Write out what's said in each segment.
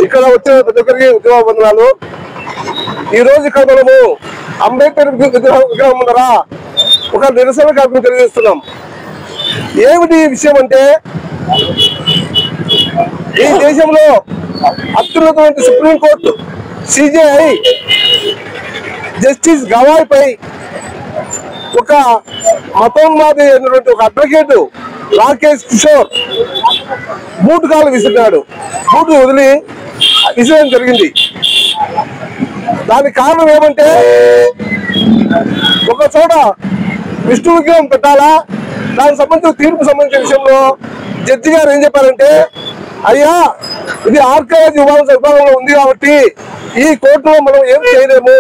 ఇక్కడ వచ్చిన ప్రతి ఒక్కరికి ఉద్యోగ బంధనాలు. ఈ రోజు ఇక్కడ మనము అంబేద్కర్ విగ్రహం ముందర ఒక నిరసన కార్యక్రమం తెలియజేస్తున్నాం. ఏమిటి విషయం అంటే, ఈ దేశంలో అత్యున్నతమైన సుప్రీంకోర్టు సిజేఐ జస్టిస్ గవాయ్ పై ఒక మతోన్మాది అయినటువంటి ఒక అడ్వకేట్ రాకేష్ కిషోర్ బూటు కాలు విసిరాడు. బూటు వదిలి విసిరడం జరిగింది. దానికి కారణం ఏమంటే, ఒక చోట విష్ణు విగ్రహం పెట్టాలా, దానికి సంబంధించిన తీర్పు సంబంధించిన విషయంలో జడ్జి గారు ఏం చెప్పారంటే, అయ్యా ఇది ఆర్కైవ్ విభాగంలో ఉంది కాబట్టి ఈ కోర్టులో మనం ఏం చేయలేము,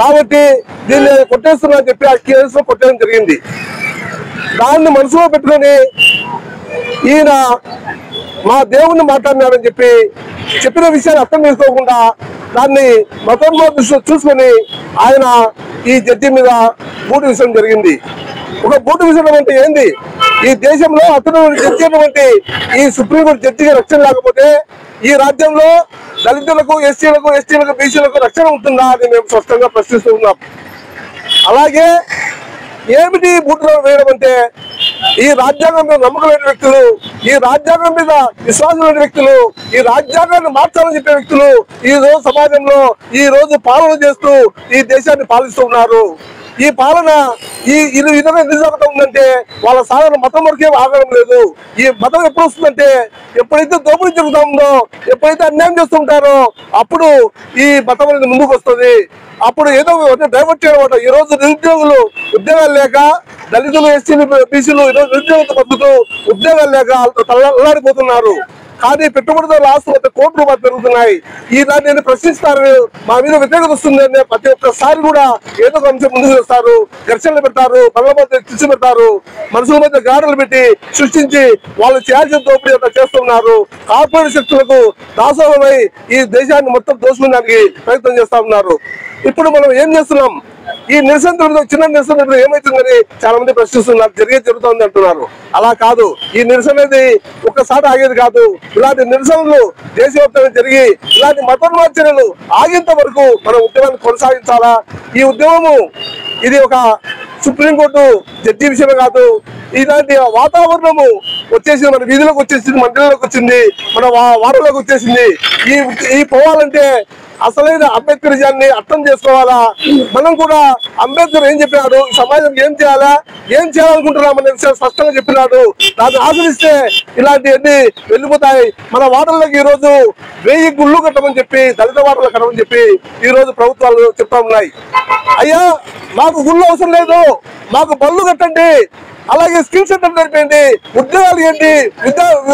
కాబట్టి దీన్ని కొట్టేస్తున్నా అని చెప్పి ఆ కేసులో కొట్టడం జరిగింది. దాన్ని మనసులో పెట్టుకొని ఈయన మా దేవుణ్ణి మాట్లాడినాడని చెప్పిన విషయాన్ని అర్థం చేసుకోకుండా దాన్ని మతోన్మాద దృష్టిలో చూసుకొని ఆయన ఈ జడ్జి మీద బూటు విసరడం జరిగింది. ఒక బూటు విసరడం అంటే ఏంది? ఈ దేశంలో అతను జడ్జి అయినటువంటి ఈ సుప్రీంకోర్టు జడ్జిగా రక్షణ లేకపోతే ఈ రాజ్యంలో దళితులకు, ఎస్టీలకు, బీసీలకు రక్షణ ఉంటుందా అని మేము స్పష్టంగా ప్రశ్నిస్తూ ఉన్నాం. అలాగే ఏమిటి బూటులో వేయడం అంటే, ఈ రాజ్యాంగం మీద నమ్మకం లేని వ్యక్తులు, ఈ రాజ్యాంగం మీద విశ్వాసం లేని వ్యక్తులు, ఈ రాజ్యాంగాన్ని మార్చాలని చెప్పే వ్యక్తులు ఈ రోజు సమాజంలో ఈ రోజు పాలన చేస్తూ ఈ దేశాన్ని పాలిస్తూ ఉన్నారు. ఈ పాలన ఈ విధంగా నిజాగతం ఉందంటే వాళ్ళ సాధారణ మతం వరకే ఆగడం లేదు. ఈ మతం ఎప్పుడు వస్తుందంటే, ఎప్పుడైతే దోపిడీ జరుగుతూ ఉందో, ఎప్పుడైతే అన్యాయం చేస్తుంటారో అప్పుడు ఈ మతం అనేది ముందుకు వస్తుంది. అప్పుడు ఏదో డైవర్ట్ చేయడం. ఈ రోజు నిరుద్యోగులు ఉద్యోగాలు లేక, దళితులు, ఎస్టీలు, బీసీలు ఈరోజు నిరుద్యోగులతో బతుకుతూ ఉద్యోగాలు లేక అల్లాడిపోతున్నారు. కానీ పెట్టుబడిదారుల ఆస్తులు కోట్ల రూపాయలు పెరుగుతున్నాయి. ఈ దాన్ని ప్రశ్నిస్తారు, మా మీద వ్యతిరేకత వస్తుందని ప్రతి ఒక్కసారి కూడా ఏదో ఒక అంశం ముందుకు వస్తారు, ఘర్షణలు పెడతారు, పనుల మధ్య చిచ్చు పెడతారు, మనుషుల మధ్య గాడులు పెట్టి సృష్టించి వాళ్ళు చేయాల్సిన దోపిడీ అంతా చేస్తున్నారు. కార్పొరేట్ శక్తులకు దాసోహమై ఈ దేశాన్ని మొత్తం దోచుకోవడానికి ప్రయత్నం చేస్తా ఉన్నారు. ఇప్పుడు మనం ఏం చేస్తున్నాం? ఈ నిరసన చిన్న నిరసన ఏమైతుందని చాలా మంది ప్రశ్నిస్తున్నారు, జరుగుతుంది అంటున్నారు. అలా కాదు. ఈ నిరసన అనేది ఒక్కసారి ఆగేది కాదు. ఇలాంటి నిరసనలు దేశవ్యాప్తంగా జరిగి ఇలాంటి మతోన్మాద చర్యలు ఆగేంత వరకు మనం ఉద్యమాన్ని కొనసాగించాలా. ఈ ఉద్యమము ఇది ఒక సుప్రీంకోర్టు జడ్జి విషయమే కాదు. ఇలాంటి వాతావరణము వచ్చేసింది, మన వీధిలోకి వచ్చేసింది, మండలంలోకి వచ్చింది, మన వారంలోకి వచ్చేసింది. ఈ పోవాలంటే అసలైన అంబేద్కరిజాన్ని అర్థం చేసుకోవాలా. మనం కూడా అంబేద్కర్ ఏం చెప్పినాడు, సమాజం ఏం చేయాలనుకుంటున్నాం అనే విషయం స్పష్టంగా చెప్పినాడు. దాన్ని ఆచరిస్తే ఇలాంటివన్నీ వెళ్ళిపోతాయి. మన వాటర్లకు ఈ రోజు 1000 గుళ్ళు కట్టమని చెప్పి, దళిత వాటర్లు కట్టమని చెప్పి ఈ రోజు ప్రభుత్వాలు చెప్తా ఉన్నాయి. అయ్యా మాకు గుళ్ళు అవసరం లేదు, మాకు బళ్ళు కట్టండి, అలాగే స్కిల్ సెంటర్ నేర్పండి, ఉద్యోగాలు ఇవ్వండి,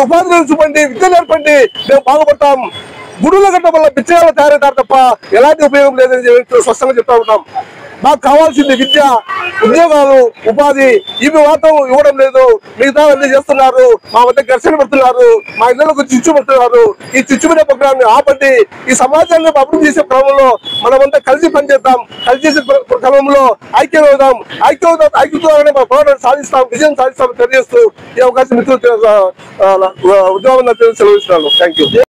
ఉపాధి చూపండి, విద్య నేర్పండి, మేము బాగుపడతాం. గుడుల గట్ట వల్ల బిచ్చగాళ్ళు తయారవుతారు తప్ప ఎలాంటి ఉపయోగం లేదని స్పష్టంగా చెప్తా ఉన్నాం. మాకు కావాల్సింది విద్య, ఉద్యోగాలు, ఉపాధి. ఇవి మాత్రం ఇవ్వడం లేదు, మిగతా అన్ని చేస్తున్నారు. మా వద్ద ఘర్షణ పెడుతున్నారు, మా ఇళ్లకు చిచ్చు పెడుతున్నారు. ఈ చిచ్చుకునే ప్రోగ్రాన్ని ఆపండి. ఈ సమాజాన్ని అభివృద్ధి చేసే క్రమంలో మనమంతా కలిసి పనిచేద్దాం. కలిసి చేసే క్రమంలో ఐక్యతోనే మా పోరాటం సాధిస్తాం, విజయం సాధిస్తామని తెలియజేస్తూ ఈ అవకాశం మిత్రులు ఉద్యోగం సెలవిస్తున్నాను. Thank you.